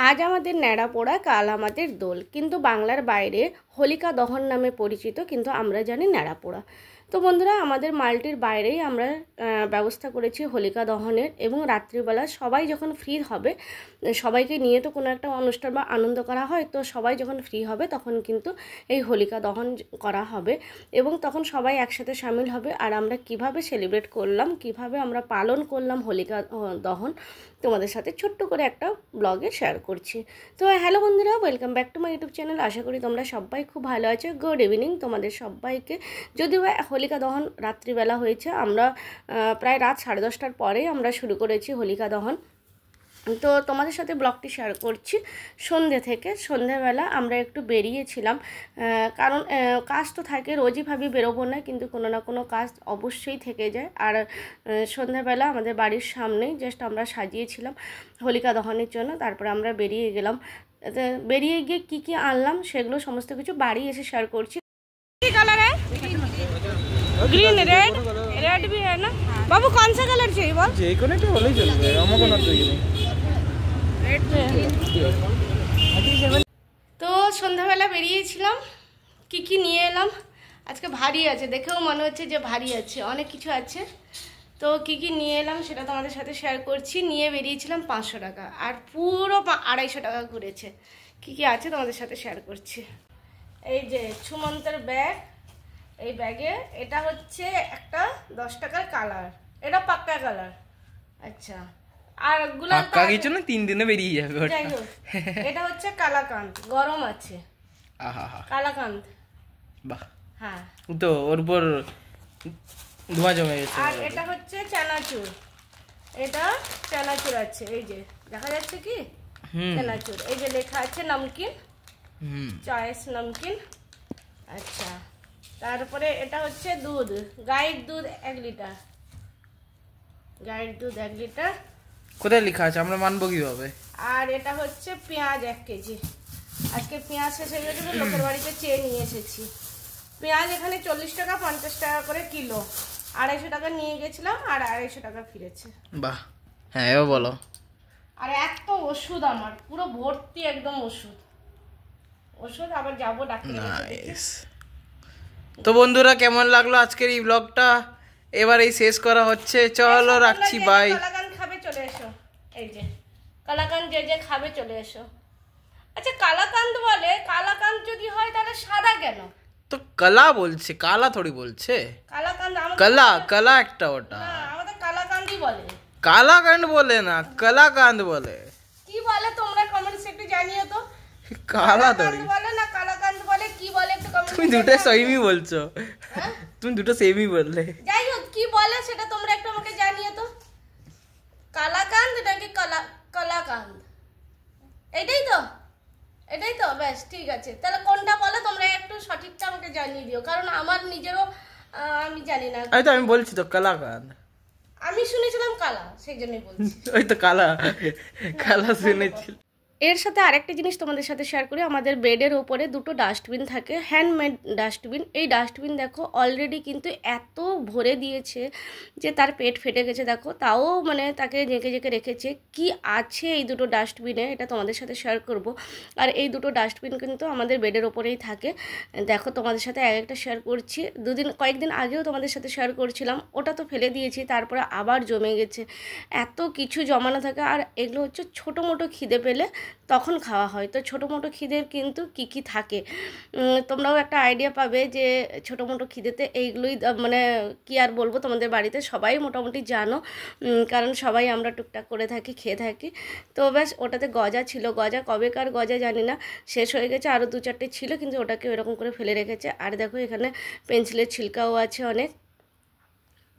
আজ আমাদের ন্যাড়া পোড়া, কাল আমাদের দোল। কিন্তু বাংলার বাইরে হোলিকা দহন নামে পরিচিত, কিন্তু আমরা জানি ন্যাড়া পোড়া। তো বন্ধুরা, আমাদের মালটির বাইরেই আমরা ব্যবস্থা করেছি হোলিকা দহনের, এবং রাত্রিবেলা সবাই যখন ফ্রি হবে, সবাইকে নিয়ে তো কোনো একটা অনুষ্ঠান বা আনন্দ করা হয়, তো সবাই যখন ফ্রি হবে তখন কিন্তু এই হোলিকা দহন করা হবে, এবং তখন সবাই একসাথে সামিল হবে। আর আমরা কিভাবে সেলিব্রেট করলাম, কিভাবে আমরা পালন করলাম হোলিকা দহন, তোমাদের সাথে ছোট্ট করে একটা ব্লগে শেয়ার করছি। তো হ্যালো বন্ধুরা, welcome back to my YouTube channel. আশা করি তোমরা সবাই খুব ভালো আছো। গুড ইভিনিং তোমাদের সবাইকে। যদিও হোলিকা দহন রাত্রিবেলা হয়েছে, আমরা প্রায় রাত 10:30টার পরে আমরা শুরু করেছি হোলিকা দহন। তো তোমাদের সাথে ব্লগটি শেয়ার করছি সন্ধ্যে থেকে। সন্ধ্যেবেলা আমরা একটু বেরিয়েছিলাম, কারণ কাজ তো থাকে, রোজই ভাবি বেরোবো না, কিন্তু কোনো না কোনো কাজ অবশ্যই থেকে যায়। আর সন্ধ্যেবেলা আমাদের বাড়ির সামনেই জাস্ট আমরা সাজিয়েছিলাম হোলিকা দহনের জন্য। তারপরে আমরা বেরিয়ে গেলাম। বেরিয়ে গিয়ে কি কি আনলাম সেগুলো সমস্ত কিছু বাড়ি এসে শেয়ার করছি। কি কালার है? ग्रीन, रेड, रेड भी है ना बाबू? कौन सा कलर चाहिए बोल? যে কোনো একটা হলেই চলবে, আমার কোনো দরকার নেই। তো সন্ধ্যাবেলা বেরিয়েছিলাম, কি কি নিয়ে এলাম। আজকে ভারী আছে, দেখেও মনে হচ্ছে যে ভারী আছে, অনেক কিছু আছে। তো কি কি নিয়ে এলাম সেটা তোমাদের সাথে শেয়ার করছি। নিয়ে বেরিয়েছিলাম 500 টাকা, আর পুরো 250 টাকা ঘুরেছে। কি কি আছে তোমাদের সাথে শেয়ার করছি। এই যে সুমন্তের ব্যাগ, এই ব্যাগে এটা হচ্ছে একটা 10 টাকার কালার, এটা পাক্কা কালার। আচ্ছা, আর গুলা পাক্কা কিছু না, 3 দিনে বেরিয়ে যাবে ওটা। যাই হোক, এটা হচ্ছে কালাকান্দ, গরম আছে। আহা হা, কালাকান্দ, বাহ। হ্যাঁ, তো ওর উপর ধোঁয়া জমে গেছে। আর এটা হচ্ছে চানাচুর, এটা চানাচুর আছে, এই যে দেখা যাচ্ছে কি চানাচুর, এই যে লেখা আছে নমকিন, চয়েস নমকিন। আচ্ছা, তারপরে এটা হচ্ছে দুধ, গাইর দুধ 1 লিটার, গাইর দুধ 1 লিটার। কোথায় লেখা আছে, আমরা মানবো কিভাবে? আর এটা হচ্ছে পেঁয়াজ 1 কেজি। আজকে পেঁয়াজ শেষ হয়ে গেছে, লোকের বাড়িতে চেয়ে নিয়ে এসেছি। পেঁয়াজ এখানে 40 টাকা 50 টাকা করে কিলো। 250 টাকা নিয়ে গেছিলাম, আর 250 টাকা ফিরেছে। বাহ, হ্যাঁ এবার বলো। আর এত ওষুধ, আমার পুরো ভর্তি একদম ওষুধ ওষুধ। আবার যাবো ডাক্তার। নাইস। তো বন্ধুরা, কেমন লাগলো আজকের এই ব্লগটা? এবারেই শেষ করা হচ্ছে, চলো রাখছি, বাই। কালাকান খাবে চলে এসো, এই যে কালাকান যে যে খাবে চলে এসো। আচ্ছা, কালাকান্দ বলে, কালাকান্দ যদি হয় তাহলে সাদা কেন? তো কলা বলছে, কালা থোড়ি বলছে। কালাকান্দ কলা, কলা একটা ওটা। না, আমাদের কালাকান্দই বলে। কালাকান্দ বলে না, কলাকান্দ বলে। কি বলে তোমরা কমেন্টস একটু জানিও তো। কালা থোড়ি বলে না কালাকান্দ বলে, কি বলে একটু কমেন্ট। তুমি দুটো সেমই বলছো, তুমি দুটো সেমই বললে। যাই হোক, কি বলে সেটা তোমরা একটু আমাকে জানিও তো। কালাকান্দ নাকি কলাকান্দ? এটাই তো, এটাই তো, ব্যাস ঠিক আছে। তাহলে কোনটা বলে তোমরা একটু সঠিকটা আমাকে জানিয়ে দিও, কারণ আমার নিজেরও আমি জানি না। এই তো আমি বলছি তো কলাকান্দ। আমি শুনেছিলাম কালা, সেই জন্যই বলছি। ওই তো কালা, কালা শুনেছি। এর সাথে আরেকটা জিনিস তোমাদের সাথে শেয়ার করি। আমাদের বেডের ওপরে দুটো ডাস্টবিন থাকে, হ্যান্ডমেড ডাস্টবিন। এই ডাস্টবিন দেখো অলরেডি কিন্তু এত ভরে দিয়েছে যে তার পেট ফেটে গেছে। দেখো, তাও মানে তাকে জেঁকে জেঁকে রেখেছে। কি আছে এই দুটো ডাস্টবিনে, এটা তোমাদের সাথে শেয়ার করব। আর এই দুটো ডাস্টবিন কিন্তু আমাদের বেডের ওপরেই থাকে। দেখো, তোমাদের সাথে একটা শেয়ার করছি। কয়েকদিন আগেও তোমাদের সাথে শেয়ার করছিলাম, ওটা তো ফেলে দিয়েছি, তারপরে আবার জমে গেছে। এত কিছু জমানো থাকে। আর এগুলো হচ্ছে ছোটো মোটো খিদে পেলে তখন খাওয়া হয়। তো ছোটো মোটো খিদের কিন্তু কি কি থাকে তোমরাও একটা আইডিয়া পাবে যে ছোটো মোটো খিদেতে এইগুলোই মানে কি আর বলবো, তোমাদের বাড়িতে সবাই মোটামুটি জানো, কারণ সবাই আমরা টুকটাক করে থাকি, খেয়ে থাকি। তো ব্যাস, ওটাতে গজা ছিল, গজা কবেকার গজা জানি না, শেষ হয়ে গেছে। আরও 2-4টে ছিল, কিন্তু ওটাকে এরকম করে ফেলে রেখেছে। আর দেখো, এখানে পেন্সিলের ছিলকাও আছে অনেক।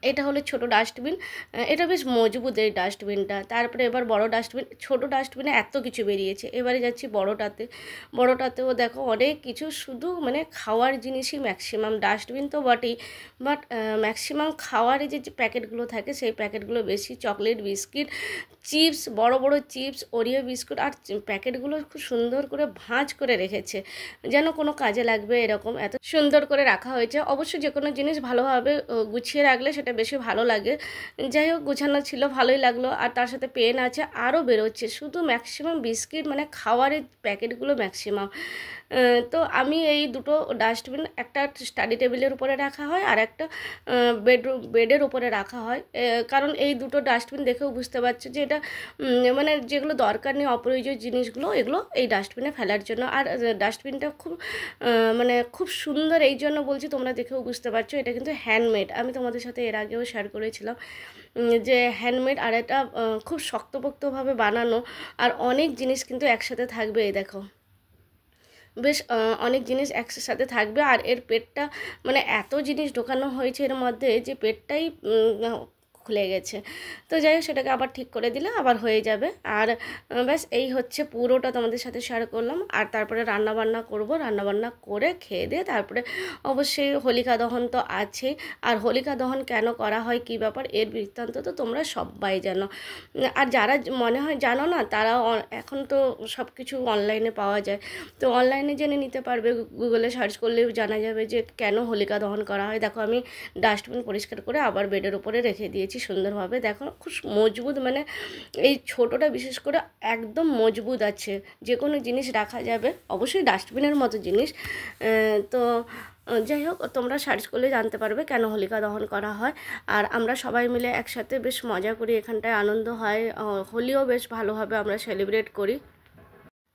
এটা হলো ছোট ডাস্টবিন, এটা বেশ মজবুত এই ডাস্টবিনটা। তারপরে এবার বড় ডাস্টবিন। ছোট ডাস্টবিনে এত কিছু বেরিয়েছে, এবারে যাচ্ছি বড়টাতে। বড়টাতেও দেখো অনেক কিছু, শুধু মানে খাওয়ার জিনিসই ম্যাক্সিমাম। ডাস্টবিন তো বটেই, বাট ম্যাক্সিমাম খাওয়ার যে প্যাকেটগুলো থাকে সেই প্যাকেটগুলো বেশি। চকলেট, বিস্কিট, চিপস, বড় বড় চিপস, ওরিও বিস্কুট। আর প্যাকেটগুলো খুব সুন্দর করে ভাঁজ করে রেখেছে, যেন কোনো কাজে লাগবে এরকম। এত সুন্দর করে রাখা হয়েছে। অবশ্য যে কোনো জিনিস ভালোভাবে গুছিয়ে রাখলে সেটা সেটা বেশি ভালো লাগে। যাই হোক গোছানো ছিল, ভালোই লাগলো। আর তার সাথে পেন আছে, আরও বেরোচ্ছে, শুধু ম্যাক্সিমাম বিস্কিট মানে খাওয়ারের প্যাকেটগুলো ম্যাক্সিমাম। তো আমি এই দুটো ডাস্টবিন, একটা স্টাডি টেবিলের উপরে রাখা হয় আর একটা বেডের উপরে রাখা হয়। কারণ এই দুটো ডাস্টবিন দেখেও বুঝতে পারছো যে এটা মানে যেগুলো দরকার নেই অপ্রয়োজনীয় জিনিসগুলো, এগুলো এই ডাস্টবিনে ফেলার জন্য। আর ডাস্টবিনটা খুব মানে খুব সুন্দর, এই জন্য বলছি, তোমরা দেখেও বুঝতে পারছো এটা কিন্তু হ্যান্ডমেড। আমি তোমাদের সাথে এর আগেও শেয়ার করেছিলাম যে হ্যান্ডমেড, আর এটা খুব শক্তপোক্তভাবে বানানো। আর অনেক জিনিস কিন্তু একসাথে থাকবে, এই দেখো বেশ অনেক জিনিস একসাথে থাকবে। আর এর পেটটা মানে এত জিনিস ঢোকানো হয়েছে এর মধ্যে যে পেটটাই খুলে গেছে। তো যাই হোক, সেটাকে আবার ঠিক করে দিলে আবার হয়ে যাবে। আর ব্যাস এই হচ্ছে পুরোটা তোমাদের সাথে শেয়ার করলাম। আর তারপরে রান্নাবান্না করব, রান্নাবান্না করে খেয়ে দিয়ে তারপরে অবশ্যই হোলিকা দহন তো আছেই। আর হোলিকা দহন কেন করা হয়, কী ব্যাপার, এর বৃত্তান্ত তো তোমরা সবাই জানো। আর যারা মনে হয় জানো না, তারা এখন তো সব কিছু অনলাইনে পাওয়া যায়, তো অনলাইনে জেনে নিতে পারবে। গুগলে সার্চ করলেও জানা যাবে যে কেন হোলিকা দহন করা হয়। দেখো আমি ডাস্টবিন পরিষ্কার করে আবার বেডের উপরে রেখে দিয়েছি সুন্দরভাবে। দেখো খুব মজবুত, মানে এই ছোটোটা বিশেষ করে একদম মজবুত আছে, যে কোনো জিনিস রাখা যাবে, অবশ্যই ডাস্টবিনের মতো জিনিস। তো যাই হোক, তোমরা সার্চ করলে জানতে পারবে কেন হোলিকা দহন করা হয়। আর আমরা সবাই মিলে একসাথে বেশ মজা করি, এখানটায় আনন্দ হয়, হোলিও বেশ ভালোভাবে আমরা সেলিব্রেট করি।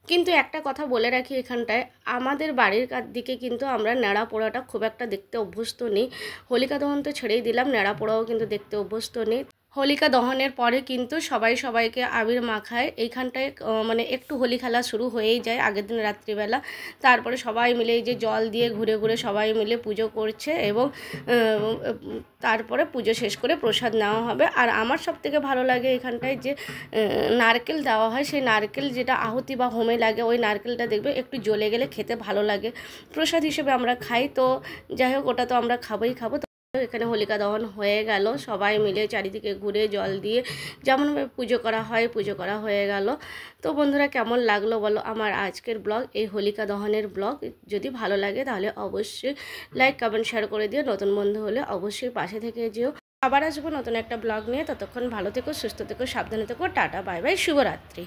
কিন্তু একটা কথা বলে রাখি, এখানটায় আমাদের বাড়ির দিকে কিন্তু আমরা ন্যাড়া পোড়াটা খুব একটা দেখতে অভ্যস্ত নেই। হোলিকা দহন তো ছেড়েই দিলাম, ন্যাড়া পোড়াও কিন্তু দেখতে অভ্যস্ত নেই। হোলিকা দহনের পরে কিন্তু সবাই সবাইকে আবির মাখায়। এইখানটায় মানে একটু হোলি খেলা শুরু হয়েই যায় আগের দিন রাত্রিবেলা। তারপরে সবাই মিলে এই যে জল দিয়ে ঘুরে ঘুরে সবাই মিলে পুজো করছে, এবং তারপরে পুজো শেষ করে প্রসাদ নেওয়া হবে। আর আমার সবথেকে ভালো লাগে এখানটায় যে নারকেল দেওয়া হয়, সেই নারকেল যেটা আহুতি বা হোমে লাগে, ওই নারকেলটা দেখবে একটু জ্বলে গেলে খেতে ভালো লাগে, প্রসাদ হিসেবে আমরা খাই। তো যাই হোক, ওটা তো আমরা খাবোই খাবো। এখানে হোলিকা দহন হয়ে গেল, সবাই মিলে চারিদিকে ঘুরে জল দিয়ে যেমনভাবে পুজো করা হয় পুজো করা হয়ে গেল। তো বন্ধুরা, কেমন লাগলো বলো আমার আজকের ব্লগ, এই হোলিকা দহনের ব্লগ? যদি ভালো লাগে তাহলে অবশ্যই লাইক কমেন্ট শেয়ার করে দিও। নতুন বন্ধু হলে অবশ্যই পাশে থেকে যেও। আবার আসবো নতুন একটা ব্লগ নিয়ে। ততক্ষণ ভালো থেকো, সুস্থ থেকো, সাবধানে থেকো। টাটা, বাই বাই, শুভরাত্রি।